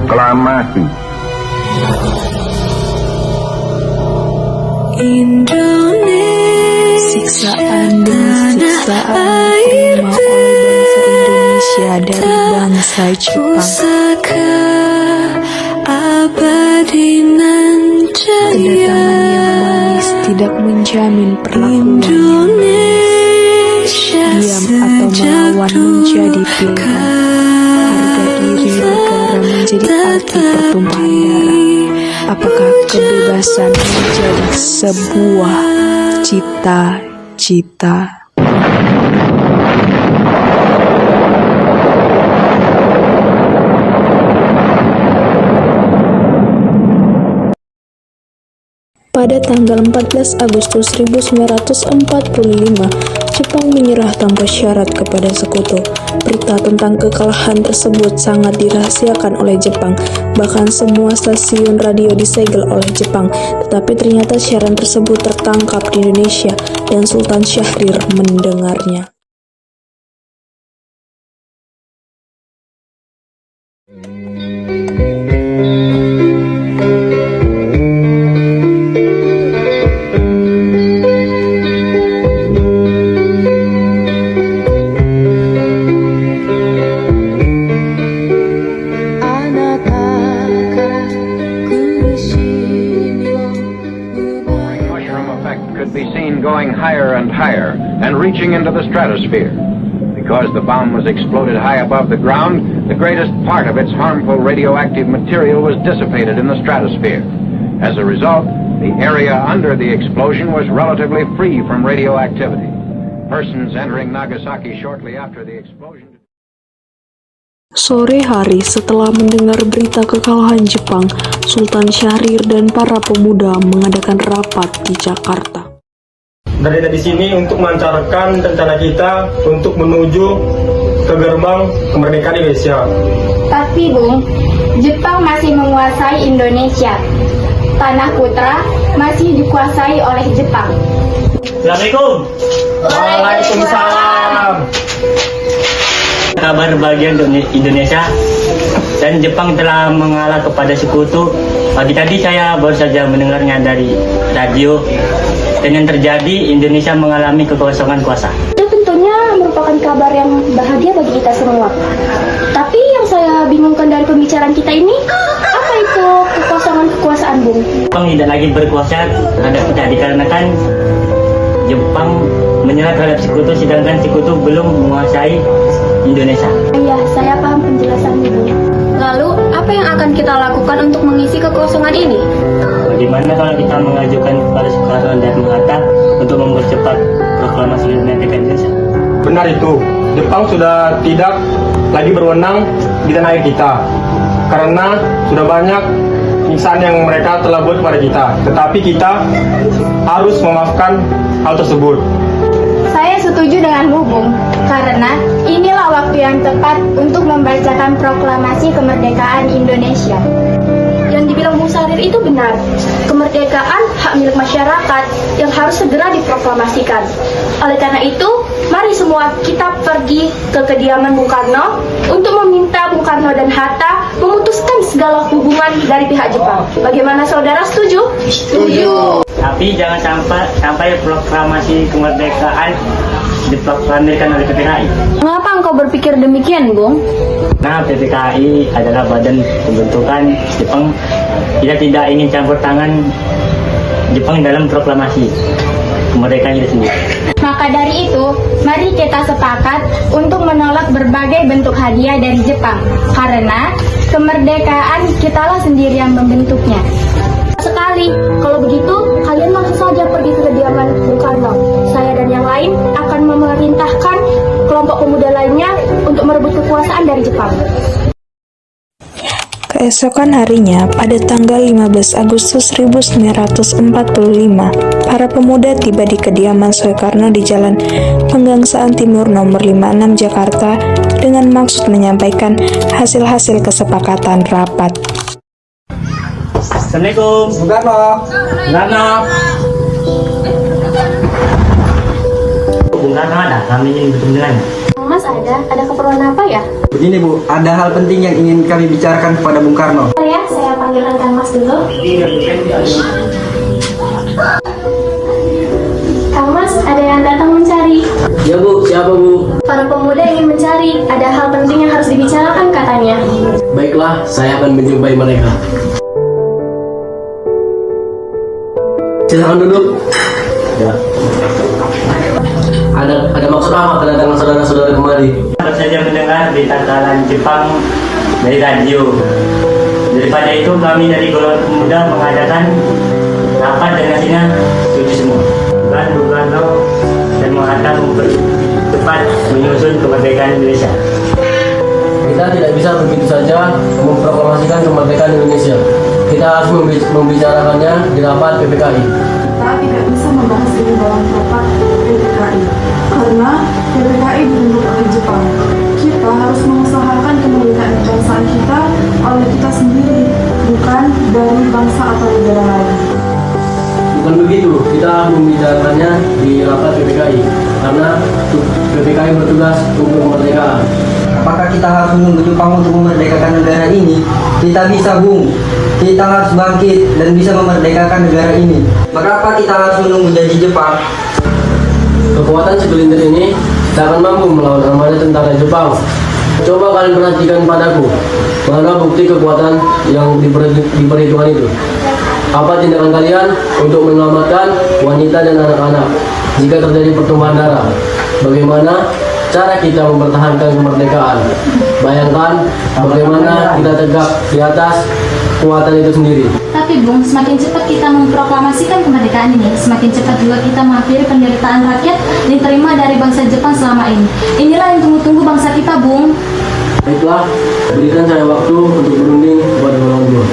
proklamasi. Indonesia, siksaan demi siksaan diterima oleh bangsa Indonesia dari bangsa Jepang. Kedatangan yang manis tidak menjamin perlakuannya. Diam atau melawan menjadi pilihan. Harga diri negara menjadi arti pertumpahan darah. Apakah kebebasan menjadi sebuah cita-cita? Pada tanggal 14 Agustus 1945, Jepang menyerah tanpa syarat kepada Sekutu. Berita tentang kekalahan tersebut sangat dirahasiakan oleh Jepang, bahkan semua stasiun radio disegel oleh Jepang. Tetapi ternyata siaran tersebut tertangkap di Indonesia dan Sultan Syahrir mendengarnya. Going higher and higher and reaching into the stratosphere. Because the bomb was exploded high above the ground, the greatest part of its harmful radioactive material was dissipated in the stratosphere. As a result, the area under the explosion was relatively free from radioactivity. Persons entering Nagasaki shortly after the explosion. Sore hari setelah mendengar berita kekalahan Jepang, Sultan Syahrir dan para pemuda mengadakan rapat di Jakarta. Dari sini untuk melancarkan rencana kita untuk menuju ke gerbang kemerdekaan Indonesia. Tapi Bung, Jepang masih menguasai Indonesia. Tanah Putra masih dikuasai oleh Jepang. Assalamualaikum. Waalaikumsalam. Kabar bahagia untuk Indonesia dan Jepang telah mengalah kepada Sekutu. Pagi tadi saya baru saja mendengarnya dari radio. Dan yang terjadi, Indonesia mengalami kekosongan kuasa. Itu tentunya merupakan kabar yang bahagia bagi kita semua. Tapi yang saya bingungkan dari pembicaraan kita ini, apa itu kekosongan kekuasaan, Bung? Jepang tidak lagi berkuasa terhadap kita dikarenakan Jepang menyerah terhadap Sekutu, sedangkan Sekutu belum menguasai Indonesia. Iya, saya paham penjelasannya, Bung. Lalu, apa yang akan kita lakukan untuk mengisi kekosongan ini? Bagaimana kalau kita mengajukan kepada Soekarno dan Hatta untuk mempercepat proklamasi kemerdekaan Indonesia? Benar itu, Jepang sudah tidak lagi berwenang di tanah air kita. Karena sudah banyak siksaan yang mereka telah buat kepada kita. Tetapi kita harus memaafkan hal tersebut. Saya setuju dengan Bung, karena inilah waktu yang tepat untuk membacakan proklamasi kemerdekaan Indonesia. Yang dibilang Bung Syahrir itu benar. Kemerdekaan hak milik masyarakat yang harus segera diproklamasikan. Oleh karena itu, mari semua kita pergi ke kediaman Bung Karno untuk meminta Bung Karno dan Hatta memutuskan segala hubungan dari pihak Jepang. Bagaimana saudara, setuju? Setuju. Tapi jangan sampai proklamasi kemerdekaan diproklamirkan oleh PPKI. Mengapa engkau berpikir demikian, Bung? Nah, PPKI adalah badan pembentukan Jepang. Kita tidak ingin campur tangan Jepang dalam proklamasi kemerdekaan itu sendiri. Maka dari itu, mari kita sepakat untuk menolak berbagai bentuk hadiah dari Jepang. Karena kemerdekaan kitalah sendiri yang membentuknya. Sekali, kalau begitu, kalian langsung saja pergi ke kediaman Bung Karno. Saya dan yang lain akan memerintahkan kelompok pemuda lainnya untuk merebut kekuasaan dari Jepang. Keesokan harinya, pada tanggal 15 Agustus 1945, para pemuda tiba di kediaman Soekarno di Jalan Penggangsaan Timur nomor 56 Jakarta dengan maksud menyampaikan hasil-hasil kesepakatan rapat. Assalamualaikum. Bung Karno. Bung Karno ada, kami ingin bertemu dengannya. Mas Ada keperluan apa ya? Begini Bu, ada hal penting yang ingin kami bicarakan kepada Bung Karno. Oh ya, saya panggilkan Kang Mas dulu. Kang Mas, ada yang datang mencari. Ya Bu, siapa Bu? Para pemuda ingin mencari. Ada hal penting yang harus dibicarakan katanya. Baiklah, saya akan menjumpai mereka. Silakan duduk. Ya. Ada maksud apa kedatangan saudara-saudara kemari? Baru saja mendengar berita kekalahan Jepang dari radio. Daripada itu kami dari golongan pemuda mengadakan rapat dengan Sina setuju semua. Bung Karno dan Mahathir cepat menyusun kemerdekaan Indonesia. Kita tidak bisa begitu saja memproklamasikan kemerdekaan Indonesia. Kita harus membicarakannya di rapat PPKI. Kita tidak bisa membahas ini dalam rapat PPKI karena PPKI dibentuk oleh Jepang. Kita harus mengusahakan kemerdekaan kebangsaan kita oleh kita sendiri, bukan dari bangsa atau negara lain. Bukan begitu, kita harus membicarakannya di rapat PPKI karena PPKI bertugas untuk kemerdekaan. Apakah kita harus menunggu Jepang untuk memerdekakan negara ini? Kita bisa Bung, kita harus bangkit dan bisa memerdekakan negara ini. Mengapa kita harus menunggu janji Jepang? Kekuatan segelintir ini tak akan mampu melawan armada tentara Jepang. Coba kalian perhatikan padaku, mana bukti kekuatan yang diperhitungkan itu? Apa tindakan kalian untuk menyelamatkan wanita dan anak-anak jika terjadi pertumpahan darah? Bagaimana cara kita mempertahankan kemerdekaan? Bayangkan bagaimana kita tegak di atas kekuatan itu sendiri. Tapi Bung, semakin cepat kita memproklamasikan kemerdekaan ini, semakin cepat juga kita mengakhiri penderitaan rakyat yang diterima dari bangsa Jepang selama ini. Inilah yang tunggu-tunggu bangsa kita, Bung. Baiklah, berikan saya waktu untuk berunding kepada orang tua.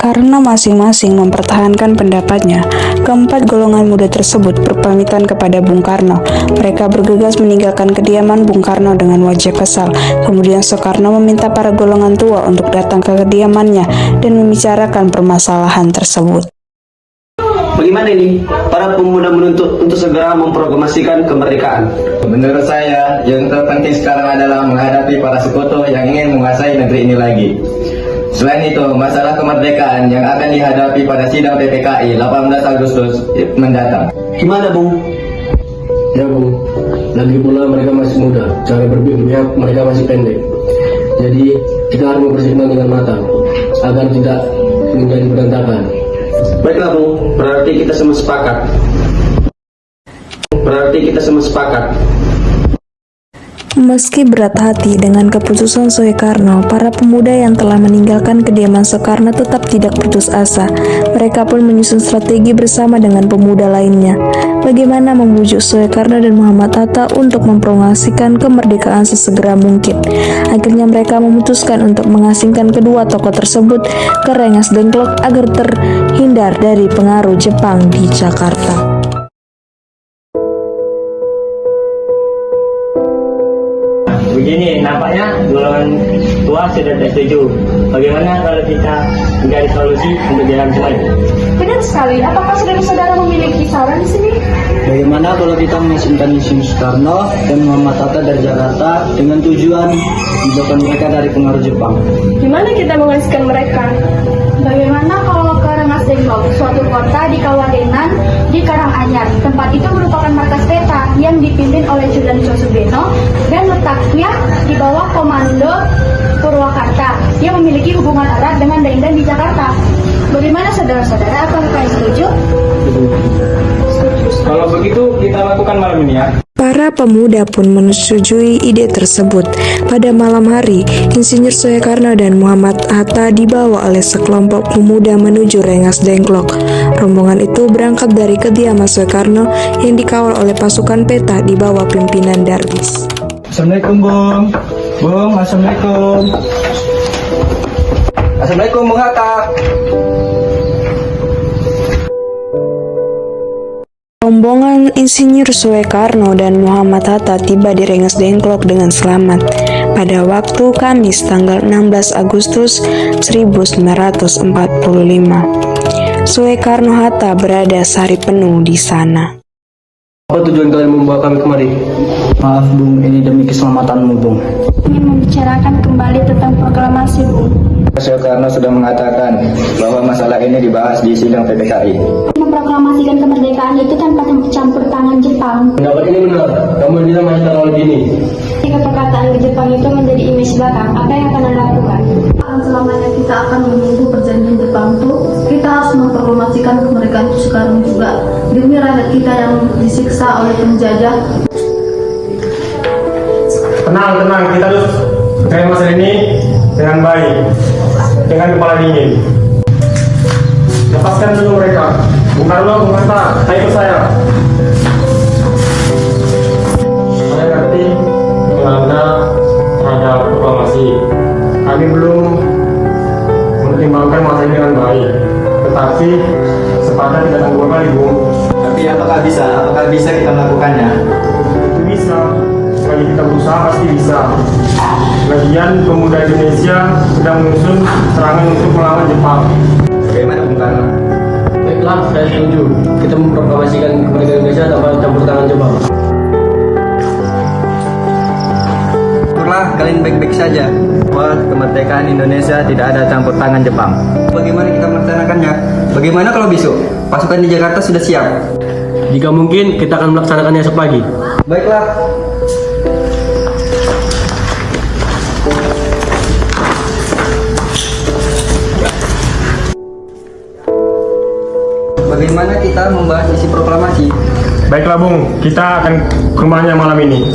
Karena masing-masing mempertahankan pendapatnya, keempat golongan muda tersebut berpamitan kepada Bung Karno. Mereka bergegas meninggalkan kediaman Bung Karno dengan wajah kesal. Kemudian Soekarno meminta para golongan tua untuk datang ke kediamannya dan membicarakan permasalahan tersebut. Bagaimana ini? Para pemuda menuntut untuk segera memproklamasikan kemerdekaan. Menurut saya, yang terpenting sekarang adalah menghadapi para sekutu yang ingin menguasai negeri ini lagi. Selain itu, masalah kemerdekaan yang akan dihadapi pada sidang PPKI 18 Agustus mendatang. Gimana, Bung? Ya Bung, lagi pula mereka masih muda, cara berpikirnya mereka masih pendek. Jadi kita harus mempersiapkan dengan matang agar tidak menjadi berantakan. Baiklah, Bung. Berarti kita semua sepakat. Meski berat hati dengan keputusan Soekarno, para pemuda yang telah meninggalkan kediaman Soekarno tetap tidak putus asa. Mereka pun menyusun strategi bersama dengan pemuda lainnya. Bagaimana membujuk Soekarno dan Muhammad Hatta untuk memproklamasikan kemerdekaan sesegera mungkin. Akhirnya mereka memutuskan untuk mengasingkan kedua tokoh tersebut ke Rengas Dengklok agar terhindar dari pengaruh Jepang di Jakarta. Begini, nampaknya golongan tua sudah tidak setuju. Bagaimana kalau kita mencari solusi untuk jalan semuanya? Benar sekali. Apakah saudara-saudara memiliki saran di sini? Bagaimana kalau kita mengasingkan Soekarno dan Muhammad Hatta dari Jakarta dengan tujuan menjauhkan mereka dari pengaruh Jepang? Gimana kita mengasingkan mereka? Bagaimana kalau ke Rengas Dengklok, suatu kota di Kawadenan di Karanganyar. Tempat itu merupakan markas peta yang dipimpin oleh Julian Sosubeno dan letaknya di bawah komando Purwakarta yang memiliki hubungan erat dengan Daindan di Jakarta. Bagaimana saudara-saudara? Apakah kalian setuju? Kalau begitu kita lakukan malam ini ya. Para pemuda pun menyetujui ide tersebut. Pada malam hari, Insinyur Soekarno dan Muhammad Hatta dibawa oleh sekelompok pemuda menuju Rengas Dengklok. Rombongan itu berangkat dari kediaman Soekarno yang dikawal oleh pasukan peta di bawah pimpinan Darwis. Assalamualaikum Bung. Bung, assalamualaikum. Assalamualaikum Bung Hatta. Rombongan Insinyur Soekarno dan Muhammad Hatta tiba di Rengas Dengklok dengan selamat pada waktu Kamis tanggal 16 Agustus 1945. Soekarno-Hatta berada sehari penuh di sana. Apa tujuan kalian membawa kami kemari? Maaf Bung, ini demi keselamatanmu Bung. Ingin membicarakan kembali tentang proklamasi, Bung. Soekarno sudah mengatakan bahwa masalah ini dibahas di sidang PPKI. Memproklamasikan kemerdekaan itu tanpa campur tangan Jepang. Pendapat ini benar. Kamu tidak masih terlalu dini. Jika perkataan ke Jepang itu menjadi image belakang, apa yang akan Anda lakukan? Selamanya kita akan menunggu perjanjian Jepang itu, kita harus memproklamasikan kemerdekaan itu sekarang juga demi rakyat kita yang disiksa oleh penjajah. Tenang, kita harus mencari masalah ini dengan baik, dengan kepala dingin. Lepaskan dulu mereka. Bung Karno, Bung Hatta, ayo ikut saya. Saya ngerti Anda terhadap proklamasi. Kami belum mempertimbangkan masalah ini dengan baik. Tetapi sepadan tidak tanggung kali, Bung. Tapi apakah bisa kita melakukannya? Itu bisa. Selagi kita berusaha pasti bisa. Lagian pemuda Indonesia sedang menyusun serangan untuk melawan Jepang. Bagaimana Bung Karno? Baiklah, saya setuju. Kita memproklamasikan kemerdekaan Indonesia tanpa campur tangan Jepang. Syukurlah kalian baik-baik saja. Bahwa kemerdekaan Indonesia tidak ada campur tangan Jepang. Bagaimana kita melaksanakannya? Bagaimana kalau besok pasukan di Jakarta sudah siap? Jika mungkin, kita akan melaksanakannya esok pagi. Baiklah. Bagaimana kita membahas isi proklamasi? Baiklah Bung, kita akan ke rumahnya malam ini.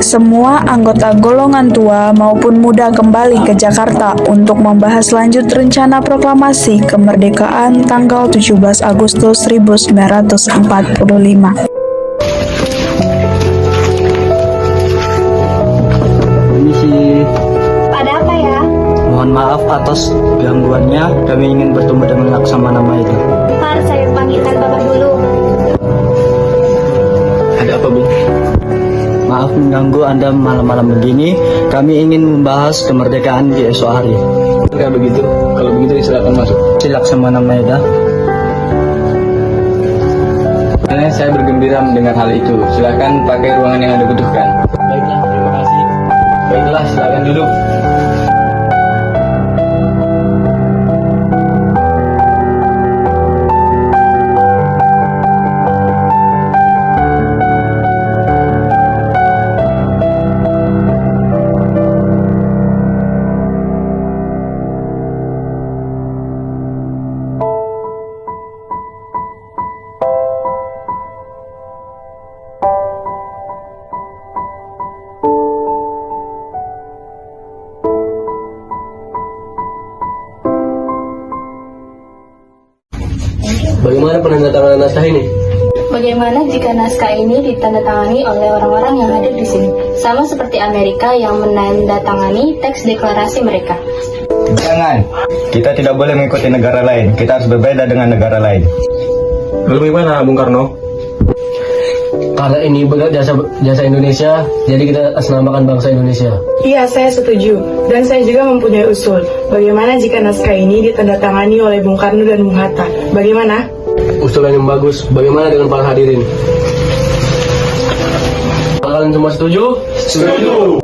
Semua anggota golongan tua maupun muda kembali ke Jakarta untuk membahas lanjut rencana proklamasi kemerdekaan tanggal 17 Agustus 1945. Permisi, Ada apa ya? mohon maaf atas gangguannya. Kami ingin bertemu dengan Laksamana Maeda. Harus saya panggilkan Bapak dulu. Ada apa Bung? Maaf mengganggu Anda malam-malam begini. Kami ingin membahas kemerdekaan di esok hari. Kalau begitu silakan masuk. Si Laksamana Maeda. Saya bergembira mendengar hal itu. Silakan pakai ruangan yang Anda butuhkan. Baiklah, terima kasih. Baiklah, silakan duduk. Bagaimana penandatanganan naskah ini? Bagaimana jika naskah ini ditandatangani oleh orang-orang yang hadir di sini? Sama seperti Amerika yang menandatangani teks deklarasi mereka. Jangan. Kita tidak boleh mengikuti negara lain. Kita harus berbeda dengan negara lain. Lalu bagaimana Bung Karno? Karena ini berat jasa Indonesia, jadi kita atas namakan bangsa Indonesia. Iya, saya setuju. Dan saya juga mempunyai usul. Bagaimana jika naskah ini ditandatangani oleh Bung Karno dan Bung Hatta? Bagaimana? Usulan yang bagus. Bagaimana dengan para hadirin? Kalian semua setuju? Setuju.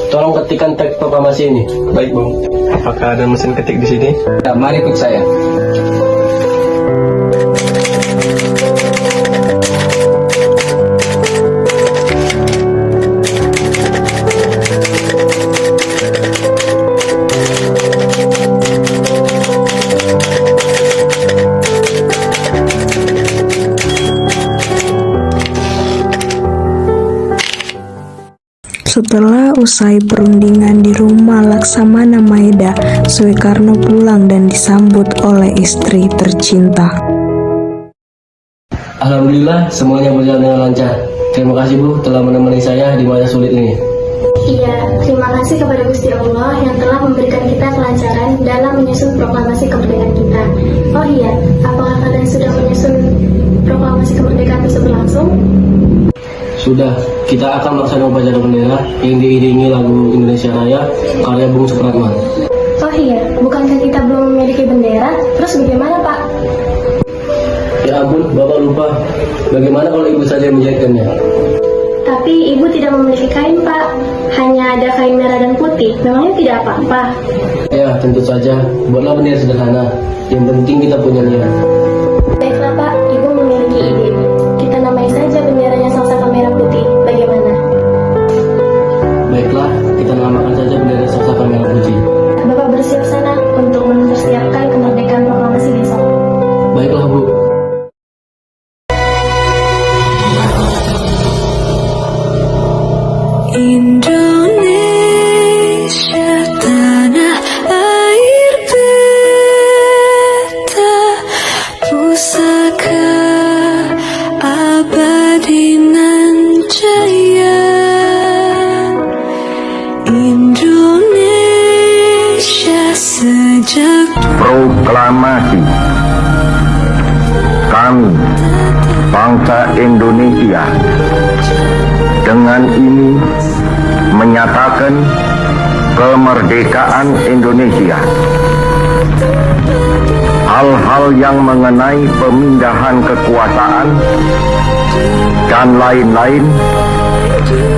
Tolong ketikkan teks proklamasi ini. Baik Bung. Apakah ada mesin ketik di sini? Ya, mari ikut saya. Setelah usai perundingan di rumah Laksamana Maeda, Soekarno pulang dan disambut oleh istri tercinta. Alhamdulillah, semuanya berjalan dengan lancar. Terima kasih Bu telah menemani saya di masa sulit ini. Iya, terima kasih kepada Gusti Allah yang telah memberikan kita kelancaran dalam menyusun proklamasi kemerdekaan kita. Oh iya, apakah kalian sudah menyusun proklamasi kemerdekaan tersebut langsung? Sudah, kita akan melaksanakan upacara bendera yang diiringi lagu Indonesia Raya karya Bung Supratman. Oh iya, bukankah kita belum memiliki bendera? Terus bagaimana Pak? Ya ampun, Bapak lupa. Bagaimana kalau Ibu saja menjahitkannya? Tapi ibu tidak memiliki kain, Pak. Hanya ada kain merah dan putih. Memangnya tidak apa-apa? Ya, tentu saja. Buatlah bendera sederhana. Yang penting kita punya niat. Baiklah, Pak. Ibu memiliki ide. Kita namai saja benderanya Sangsaka Merah Putih. Bagaimana? Baiklah, kita namakan saja bendera Sangsaka Merah Putih. Bapak bersiap sana untuk mempersiapkan kemerdekaan proklamasi besok. Baiklah, Bu. Indonesia tanah air beta pusaka abadi nan jaya. Indonesia sejak Proklamasi. Kami, bangsa Indonesia, dengan ini menyatakan kemerdekaan Indonesia. Hal-hal yang mengenai pemindahan kekuasaan dan lain-lain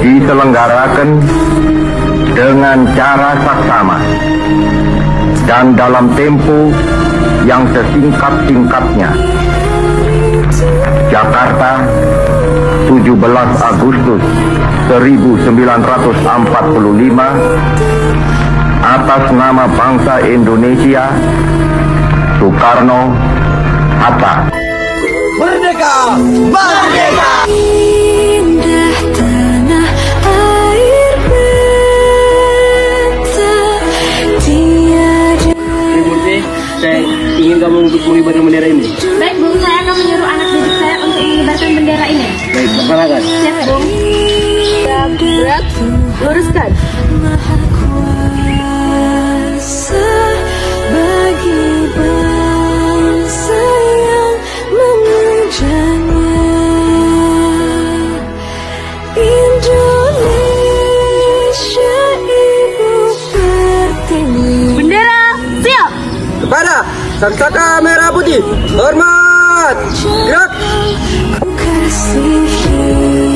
diselenggarakan dengan cara saksama dan dalam tempo yang sesingkat-singkatnya. Jakarta, 17 Agustus 1945, atas nama bangsa Indonesia, Soekarno Hatta. Merdeka! Merdeka! indah tanah air beta tiada. Ibu Murti, saya ingin kamu untuk mengibarkan bendera ini. Baik, Bu. Saya akan menyuruh anak didik saya untuk mengibarkan bendera ini. Baik, laksanakan. Siap, Bu. Berat, luruskan. Maha kuasa bagi bangsa yang memujanya. Indonesia ibu pertiwi. Bendera, siap. Kepada Sangsaka Merah Putih, hormat! Gerak! Ku kasihi